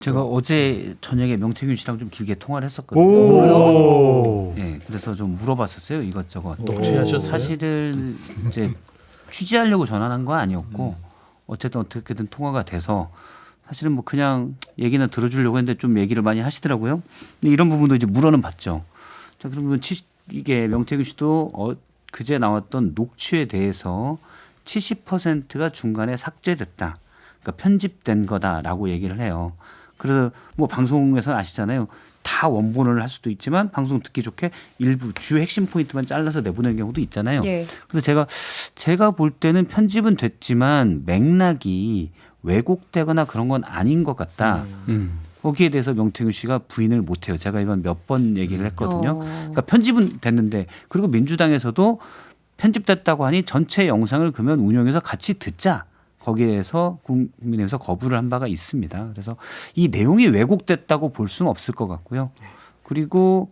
제가 어제 저녁에 명태균 씨랑 좀 길게 통화를 했었거든요. 오. 네, 그래서 좀 물어봤었어요 이것저것. 녹취하셨어요? 사실은 이제 취재하려고 전화한 건 아니었고 어쨌든 어떻게든 통화가 돼서 사실은 뭐 그냥 얘기는 들어주려고 했는데 좀 얘기를 많이 하시더라고요. 근데 이런 부분도 이제 물어는 봤죠. 자, 그러면 이게 명태균 씨도 그제 나왔던 녹취에 대해서 70%가 중간에 삭제됐다. 그러니까 편집된 거다라고 얘기를 해요. 그래서 뭐 방송에서는 아시잖아요. 다 원본을 할 수도 있지만 방송 듣기 좋게 일부 주요 핵심 포인트만 잘라서 내보내는 경우도 있잖아요. 예. 그래서 제가 볼 때는 편집은 됐지만 맥락이 왜곡되거나 그런 건 아닌 것 같다. 거기에 대해서 명태균 씨가 부인을 못해요. 제가 이건 몇 번 얘기를 했거든요. 그러니까 편집은 됐는데 그리고 민주당에서도 편집됐다고 하니 전체 영상을 그러면 운영해서 같이 듣자. 거기에서 국민의힘에서 거부를 한 바가 있습니다. 그래서 이 내용이 왜곡됐다고 볼 수는 없을 것 같고요. 그리고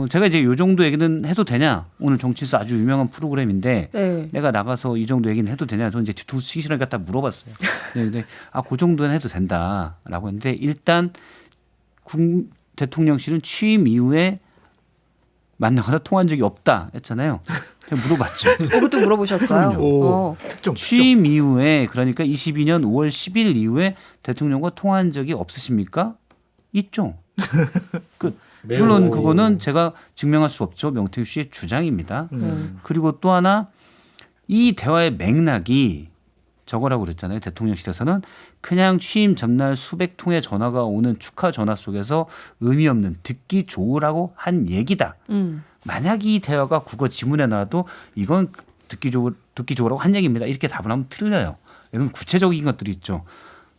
제가 이제 이 정도 얘기는 해도 되냐? 오늘 정치에서 아주 유명한 프로그램인데 네. 내가 나가서 이 정도 얘기는 해도 되냐? 저는 이제 뒤통수 치기 싫으니까 딱 물어봤어요. 근데 그 정도는 해도 된다라고 했는데 일단 대통령실은 취임 이후에 만나거나 통화한 적이 없다 했잖아요. 그냥 물어봤죠. 그것도 물어보셨어요. 오. 특정. 취임 이후에 그러니까 22년 5월 10일 이후에 대통령과 통화한 적이 없으십니까? 있죠. 물론 그거는 제가 증명할 수 없죠. 명태균 씨의 주장입니다. 그리고 또 하나 이 대화의 맥락이 저거라고 그랬잖아요. 대통령실에서는 그냥 취임 전날 수백 통의 전화가 오는 축하 전화 속에서 의미 없는 듣기 좋으라고 한 얘기다. 만약 이 대화가 국어 지문에 나와도 이건 듣기 좋으라고 한 얘기입니다. 이렇게 답을 하면 틀려요. 이건 구체적인 것들이 있죠.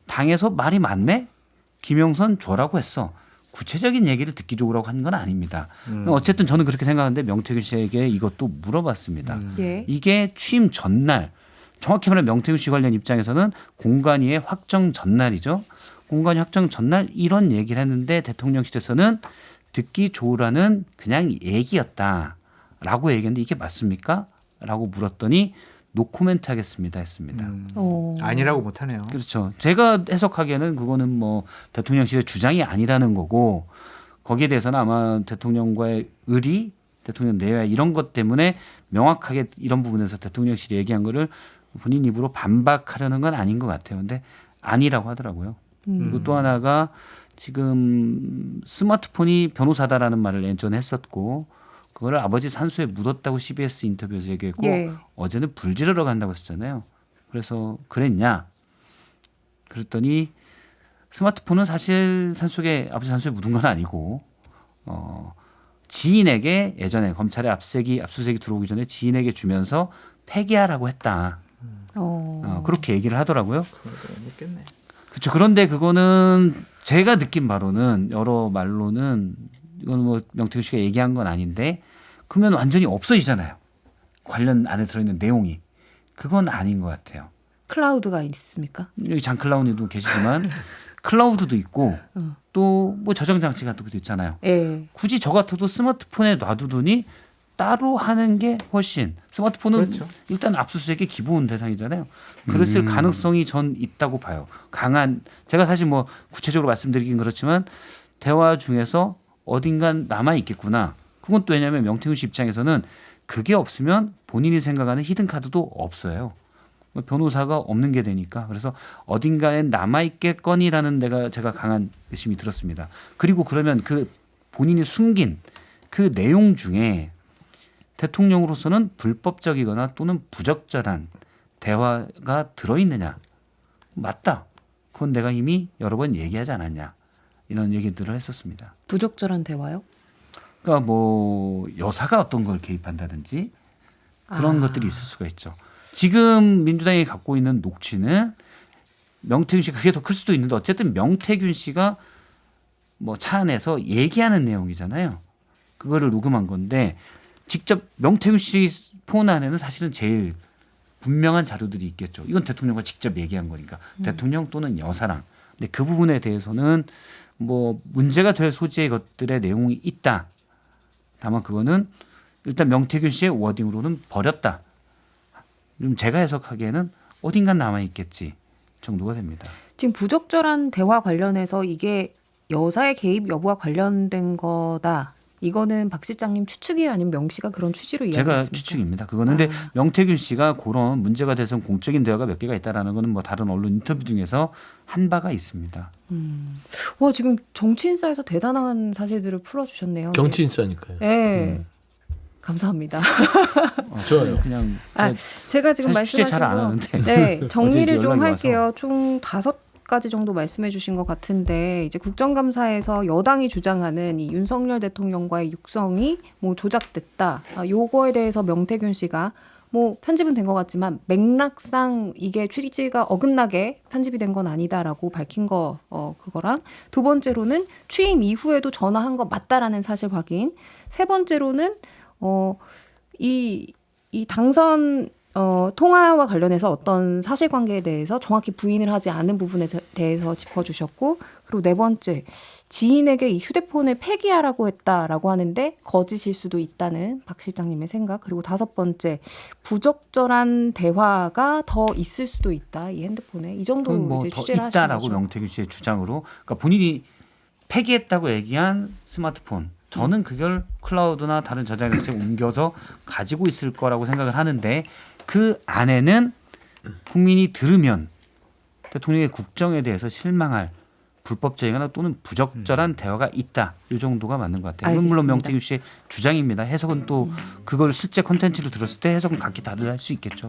당에서 말이 많네? 김영선 줘라고 했어. 구체적인 얘기를 듣기 좋으라고 한 건 아닙니다. 어쨌든 저는 그렇게 생각하는데 명태균 씨에게 이것도 물어봤습니다. 예. 이게 취임 전날 정확히 말하면 명태균 씨 관련 입장에서는 공관위의 확정 전날이죠. 공관위 확정 전날 이런 얘기를 했는데 대통령실에서는 듣기 좋으라는 그냥 얘기였다라고 얘기했는데 이게 맞습니까? 라고 물었더니 노코멘트 하겠습니다 했습니다. 아니라고 못하네요. 그렇죠. 제가 해석하기에는 그거는 뭐 대통령실의 주장이 아니라는 거고 거기에 대해서는 아마 대통령과의 의리, 대통령 내외 이런 것 때문에 명확하게 이런 부분에서 대통령실이 얘기한 거를 본인 입으로 반박하려는 건 아닌 것 같아요. 근데 아니라고 하더라고요. 그리고 또 하나가 지금 스마트폰이 변호사다라는 말을 예전에 했었고 그거를 아버지 산소에 묻었다고 CBS 인터뷰에서 얘기했고 예. 어제는 불 지르러 간다고 했잖아요. 그래서 그랬냐? 그랬더니 스마트폰은 사실 산속에 아버지 산소에 묻은 건 아니고 지인에게 예전에 검찰에 압수수색이 들어오기 전에 지인에게 주면서 폐기하라고 했다. 그렇게 얘기를 하더라고요. 묻겠네. 그렇죠. 그런데 그거는 제가 느낀 바로는 여러 말로는 이건 뭐 명태균 씨가 얘기한 건 아닌데 그러면 완전히 없어지잖아요. 관련 안에 들어있는 내용이. 그건 아닌 것 같아요. 클라우드가 있습니까? 여기 장클라우니도 계시지만 클라우드도 있고 또 뭐 저장 장치 같은 것도 있잖아요. 예. 굳이 저 같아도 스마트폰에 놔두더니 따로 하는 게 훨씬 스마트폰은 그렇죠. 일단 압수수색의 기본 대상이잖아요. 그랬을 가능성이 전 있다고 봐요. 강한 제가 사실 뭐 구체적으로 말씀드리긴 그렇지만 대화 중에서 어딘간 남아 있겠구나. 그건 또 왜냐하면 명태균 씨 입장에서는 그게 없으면 본인이 생각하는 히든 카드도 없어요. 변호사가 없는 게 되니까 그래서 어딘가에 남아 있겠거니라는 제가 강한 의심이 들었습니다. 그리고 그러면 그 본인이 숨긴 그 내용 중에 대통령으로서는 불법적이거나 또는 부적절한 대화가 들어있느냐? 맞다. 그건 내가 이미 여러 번 얘기하지 않았냐? 이런 얘기들을 했었습니다. 부적절한 대화요? 그러니까 뭐 여사가 어떤 걸 개입한다든지 그런 것들이 있을 수가 있죠. 지금 민주당이 갖고 있는 녹취는 명태균 씨가 그게 더 클 수도 있는데 어쨌든 명태균 씨가 뭐 차 안에서 얘기하는 내용이잖아요. 그거를 녹음한 건데 직접 명태균 씨 폰 안에는 사실은 제일 분명한 자료들이 있겠죠. 이건 대통령과 직접 얘기한 거니까 대통령 또는 여사랑. 근데 그 부분에 대해서는 뭐 문제가 될 소지의 것들의 내용이 있다. 다만 그거는 일단 명태균 씨의 워딩으로는 버렸다. 그럼 제가 해석하기에는 어딘가 남아 있겠지. 정도가 됩니다. 지금 부적절한 대화 관련해서 이게 여사의 개입 여부와 관련된 거다. 이거는 박 실장님 추측이에요? 아니면 명 씨가 그런 취지로 이야기했습니까? 제가 추측입니다. 그거는 근데 명태균 씨가 그런 문제가 돼서 공적인 대화가 몇 개가 있다라는 거는 뭐 다른 언론 인터뷰 중에서 한 바가 있습니다. 와 지금 정치인사에서 대단한 사실들을 풀어주셨네요. 정치인싸니까요. 네. 감사합니다. 좋아요. 그냥 제가 지금 사실 취재 말씀하신 잘 안 거 하는데 네, 정리를 어제 좀 연락이 할게요. 총 5가지 정도 말씀해 주신 것 같은데 이제 국정감사에서 여당이 주장하는 이 윤석열 대통령과의 육성이 뭐 조작됐다. 요거에 대해서 명태균 씨가 뭐 편집은 된 것 같지만 맥락상 이게 취지가 어긋나게 편집이 된 건 아니다라고 밝힌 거 그거랑 두 번째로는 취임 이후에도 전화한 거 맞다라는 사실 확인. 세 번째로는 이 당선 통화와 관련해서 어떤 사실관계에 대해서 정확히 부인을 하지 않은 부분에 대해서 짚어주셨고 그리고 네 번째 지인에게 이 휴대폰을 폐기하라고 했다라고 하는데 거짓일 수도 있다는 박 실장님의 생각 그리고 다섯 번째 부적절한 대화가 더 있을 수도 있다 이 핸드폰에 이 정도 이제 뭐더 취재를 하신 있다라고 거죠. 명태균 씨의 주장으로 그러니까 본인이 폐기했다고 얘기한 스마트폰 저는 그걸 클라우드나 다른 저장해서 옮겨서 가지고 있을 거라고 생각을 하는데 그 안에는 국민이 들으면 대통령의 국정에 대해서 실망할 불법적이거나 또는 부적절한 대화가 있다. 이 정도가 맞는 것 같아요. 이건 물론 알겠습니다. 명태균 씨의 주장입니다. 해석은 또 그걸 실제 콘텐츠를 들었을 때 해석은 각기 다르다 할 수 있겠죠.